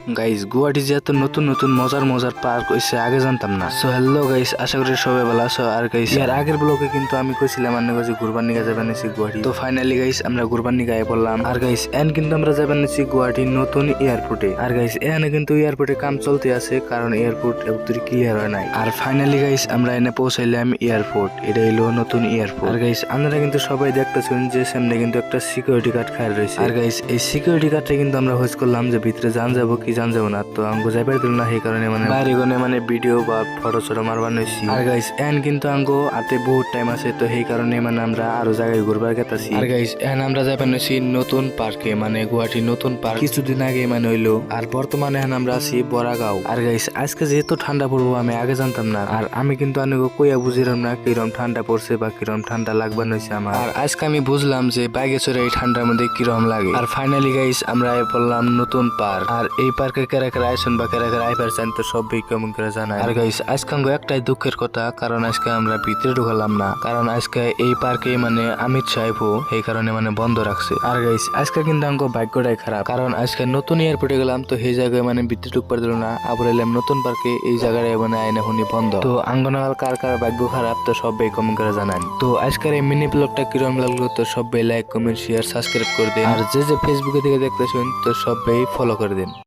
Guys Guwahati যে এত নতুন নতুন মজার মজার পার্ক হইছে আগে জানতাম না। সো হ্যালো গাইস, আশা করি সবাই ভালো আছো। আর গাইস এর আগের ব্লগে কিন্তু আমি কইছিলাম আন্নে কাছে ঘুরবার নিয়ে যাবেন নিছি গুয়াহাটি। তো ফাইনালি গাইস আমরা ঘুরবার নিয়ে গায়ে পড়লাম। আর গাইস এন কিন্তু আমরা যাবেন নিছি গুয়াহাটির নতুন এয়ারপোর্টে। আর গাইস এখানে কিন্তু এয়ারপোর্টে কাম চলতে আছে, কারণ এয়ারপোর্ট একটু ক্লিয়ার হয় নাই। আর ফাইনালি গাইস আমরা এনে পৌঁছাইলাম এয়ারপোর্ট। এটা হলো নতুন এয়ারপোর্ট। আর গাইস আপনারা কিন্তু সবাই দেখতেছেন যে সামনে কিন্তু একটা সিকিউরিটি গার্ড খায় রয়েছে। আর গাইস এই সিকিউরিটি গার্ডটা কিন্তু আমরা হোজ করলাম যে ভিতরে যান যাবো কি যান যাবো না, তো আঙ্গো যাইবার দিল না, সেই কারণে মানে বাইরে গনে মানে ভিডিও বা ফটো ছোটো মারবার নইছি। আর গাইস এন কিন্তু আঙ্গো হাতে বহুত টাইম আছে, তো সেই কারণে মানে আমরা আরো জায়গায় ঘুরবার গেতাছি। আর গাইস এন আমরা যাইবার নইছি নতুন পার্কে, মানে গুয়াহাটি নতুন পার্ক কিছুদিন আগে মানে হইলো। আর বর্তমানে এখন আমরা আছি বড়াগাঁও। আর গাইস আজকে যেহেতু ঠান্ডা পড়বো আমি আগে জানতাম না, আর আমি কিন্তু আনিগো কইয়া বুঝিলাম না কিরম ঠান্ডা পড়ছে বা কিরম ঠান্ডা লাগবার নইছে আমার। আর আজকে আমি বুঝলাম যে বাইকে চড়ে এই ঠান্ডার মধ্যে কিরম লাগে। আর ফাইনালি গাইস আমরা বললাম নতুন পার্ক। আর এই পার্কে কেরা কেরা আইসুন বা কেরা কেরা আইবার চান তো সবই কেমন করে জানায়। আর গাইস আজকে আঙ্গো একটাই দুঃখের কথা, কারণ আজকে আমরা ভিতরে ঢুকালাম না, কারণ আজকে এই পার্কে মানে অমিত সাহেব এই কারণে মানে বন্ধ রাখছে। আর গাইস আজকে কিন্তু আঙ্গো ভাগ্যটাই খারাপ, কারণ আজকে নতুন এয়ারপোর্টে গেলাম, তো সেই জায়গায় মানে ভিতরে ঢুকবার দিল না। আবার এলাম নতুন পার্কে, এই জায়গায় মানে আইনা হুনি বন্ধ। তো আঙ্গনাল কার কার ভাগ্য খারাপ তো সবাই কমেন্ট করে জানান। তো আজকের এই মিনি ব্লগটা কিরম লাগলো তো সবাই লাইক কমেন্ট শেয়ার সাবস্ক্রাইব করে দিন। আর যে যে ফেসবুকে থেকে দেখতেছেন তো সবাই ফলো করে দিন।